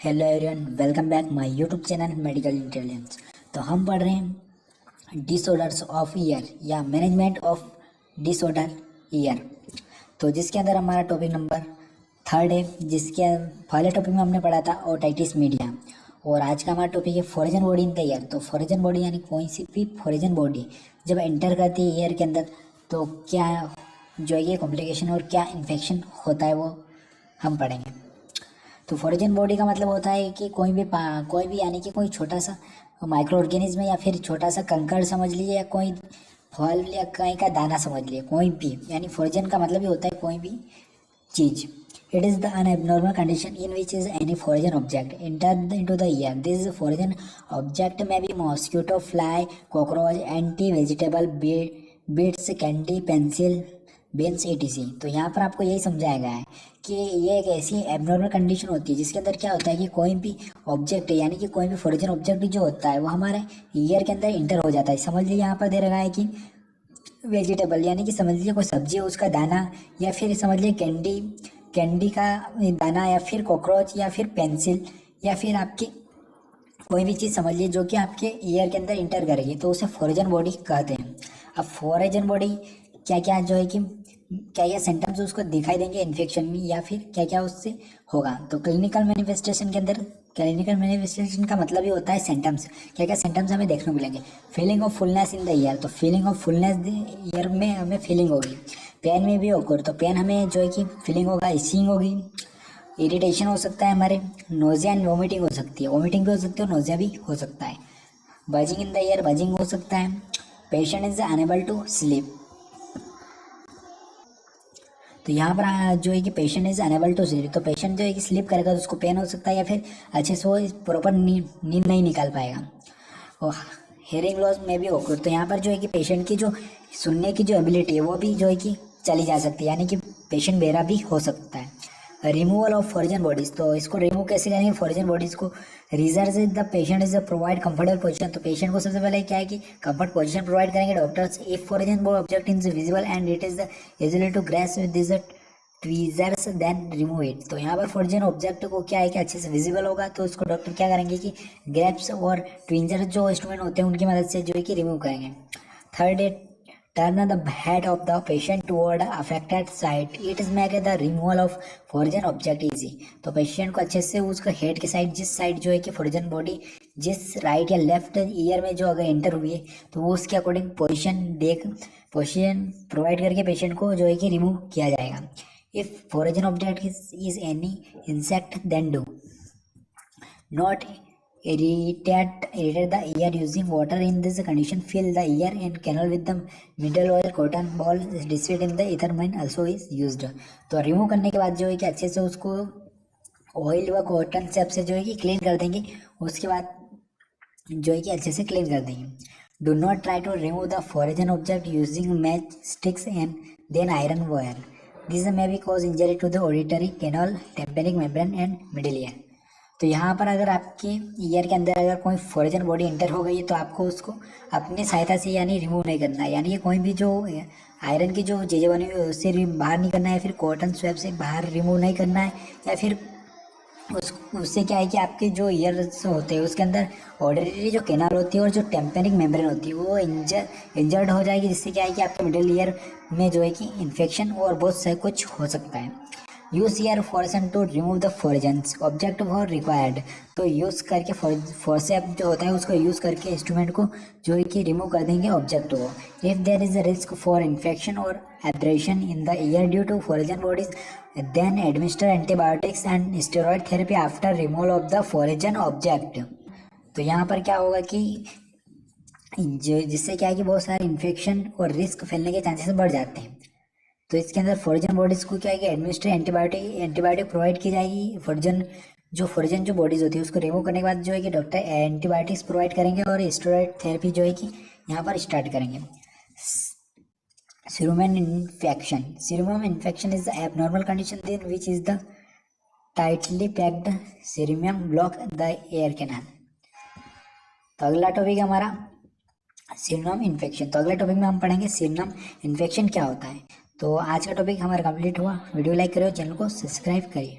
Hello everyone, welcome back my YouTube channel medical intelligence. तो हम पढ़ रहे हैं डिसऑर्डर्स ऑफ ईयर या मैनेजमेंट ऑफ डिसऑर्डर ईयर। तो जिसके अंदर हमारा टॉपिक नंबर 3 है, जिसके पहले टॉपिक में हमने पढ़ा था ओटाइटिस मीडिया, और आज का हमारा टॉपिक है फॉरेजन बॉडी इन द ईयर। तो फॉरेजन बॉडी यानी कोई सी भी फॉरेजन बॉडी जब एंटर करती है ईयर के अंदर तो क्या जो है ये कॉम्प्लिकेशन और क्या इन्फेक्शन होता है वो हम पढ़ेंगे। तो फॉरेजन बॉडी का मतलब होता है कि कोई भी यानी कि कोई छोटा सा माइक्रो ऑर्गेनिज्म या फिर छोटा सा कंकड़ समझ लीजिए, या कोई फल या कहीं का दाना समझ लीजिए, कोई भी, यानी फॉरेजन का मतलब ही होता है कोई भी चीज़। It is the an abnormal condition in which is any foreign object enter into the ear. This foreign object may be mosquito, fly, cockroach, ant vegetable, bits, candy, pencil, beans, etc. तो यहाँ पर आपको यही समझाया गया है कि ये एक ऐसी एबनॉर्मल कंडीशन होती है जिसके अंदर क्या होता है कि कोई भी ऑब्जेक्ट यानी कि कोई भी फॉरेजन ऑब्जेक्ट जो होता है वो हमारे ईयर के अंदर इंटर हो जाता है। समझ लीजिए यहाँ पर दे रखा है कि वेजिटेबल यानी कि समझ लीजिए कोई सब्जी है उसका दाना, या फिर समझ लीजिए कैंडी का दाना, या फिर कॉकरोच, या फिर पेंसिल, या फिर आपकी कोई भी चीज़ समझ लीजिए जो कि आपके ईयर के अंदर इंटर करेगी, तो उसे फॉरेजन बॉडी कहते हैं। अब फॉरेजन बॉडी क्या क्या जो है कि क्या क्या सिम्टम्स उसको दिखाई देंगे इन्फेक्शन में, या फिर क्या क्या उससे होगा। तो क्लिनिकल मैनिफेस्टेशन के अंदर, क्लिनिकल मैनिफेस्टेशन का मतलब ही होता है सिम्टम्स। क्या क्या सिम्टम्स हमें देखने को मिलेंगे। Feeling of fullness in the year, तो फीलिंग ऑफ फुलनेस ईयर में हमें फीलिंग होगी। पेन में भी होगा, तो पेन हमें जो है कि फीलिंग होगा, इचिंग होगी, इरिटेशन हो सकता है हमारे, नोजिया एंड वोमिटिंग हो सकती है, वोमिटिंग भी हो सकती है और नोजिया भी हो सकता है। Buzzing in the ear, buzzing हो सकता है। Patient is unable to sleep, तो यहाँ पर जो है कि patient is unable to sleep, तो पेशेंट जो है कि स्लीप करेगा तो उसको पेन हो सकता है, या फिर अच्छे से वो प्रॉपर नींद नहीं निकाल पाएगा। और हेयरिंग लॉस में भी होगा, तो यहाँ पर जो है कि पेशेंट की जो सुनने की जो एबिलिटी है वो भी जो है कि चली जा सकती है, यानी कि पेशेंट बेरा भी हो सकता है। रिमूवल ऑफ फॉरेजन बॉडीज, तो इसको रिमूव कैसे करेंगे फॉरेजन बॉडीज को। Reserve the patient is provide comfortable position, तो पेशेंट को सबसे पहले क्या है कि कंफर्ट पोजीशन प्रोवाइड करेंगे doctors. If foreign object is visible and it is easily to grasp with this tweezers then remove it, तो यहाँ पर फॉरेजन ऑब्जेक्ट को क्या है कि अच्छे से विजिबल होगा तो उसको डॉक्टर क्या करेंगे कि ग्रेप्स और ट्विंजर जो इंस्ट्रूमेंट होते हैं उनकी मदद से जो है कि रिमूव करेंगे। थर्ड है turn the head of the patient toward affected site, it is make the removal of foreign object easy, तो पेशेंट को अच्छे से उसका हेड के साइड, जिस साइड जो है कि फॉरेजन बॉडी जिस राइट या लेफ्ट ईयर में जो अगर एंटर हुई है तो वो उसके अकॉर्डिंग पोजीशन प्रोवाइड करके पेशेंट को जो है कि रिमूव किया जाएगा। If foreign object is any insect then do not irritate the ear using water. In this condition, fill the ear and canal with the middle oil cotton ball displayed in the ethermine also is used. तो remove करने के बाद जो है कि अच्छे से उसको ऑयल व कॉटन सेप से जो है कि क्लीन कर देंगे, उसके बाद जो है कि अच्छे से क्लीन कर देंगे। Do not try to remove the foreign object using match sticks and then iron wire, this may be cause injury to the auditory canal, tympanic membrane and middle ear. तो यहाँ पर अगर आपके ईयर के अंदर अगर कोई फॉरेजन बॉडी एंटर हो गई है तो आपको उसको अपनी सहायता से यानी रिमूव नहीं करना है, यानी कि कोई भी जो आयरन की जो चीज़ें बनी हुई है उससे बाहर नहीं करना है, फिर कॉटन स्वैप से बाहर रिमूव नहीं करना है, या फिर उससे क्या है कि आपके जो ईयर्स होते हैं उसके अंदर ऑर्डिनरी जो कैनाल होती है और जो टेम्पेनिक मेम्ब्रेन होती है वो इंजर्ड हो जाएगी, जिससे क्या है कि आपके मिडिल ईयर में जो है कि इन्फेक्शन और बहुत से कुछ हो सकता है। Use ear forceps to remove the foreigns object for required, तो यूज़ करके फोर्सेप जो होता है उसको यूज़ करके इंस्ट्रूमेंट को जो है कि रिमूव कर देंगे ऑब्जेक्ट को। If there is a risk for infection और abrasion in the ear due to foreign bodies then administer antibiotics and steroid therapy after removal of the foreign object. तो यहाँ पर क्या होगा कि जिससे क्या है कि बहुत सारे इन्फेक्शन और रिस्क फैलने के चांसेस बढ़ जाते हैं। तो इसके अंदर फॉरेजन बॉडीज़ को क्या है कि एडमिनिस्टर एंटीबायोटिक प्रोवाइड की जाएगी। फॉरेजन जो बॉडीज़ होती है उसको रिमूव करने के बाद जो है कि डॉक्टर एंटीबायोटिक्स प्रोवाइड करेंगे और स्टेरॉइड थेरेपी जो है कि यहाँ पर स्टार्ट करेंगे। Serum infection is the abnormal condition in which is the tightly packed serum block the ear canal. तो अगला टॉपिक हमारा सीरम इन्फेक्शन। तो अगले टॉपिक में हम पढ़ेंगे सीरम इन्फेक्शन क्या होता है। तो आज का टॉपिक हमारा कंप्लीट हुआ। वीडियो लाइक करो, चैनल को सब्सक्राइब करिए।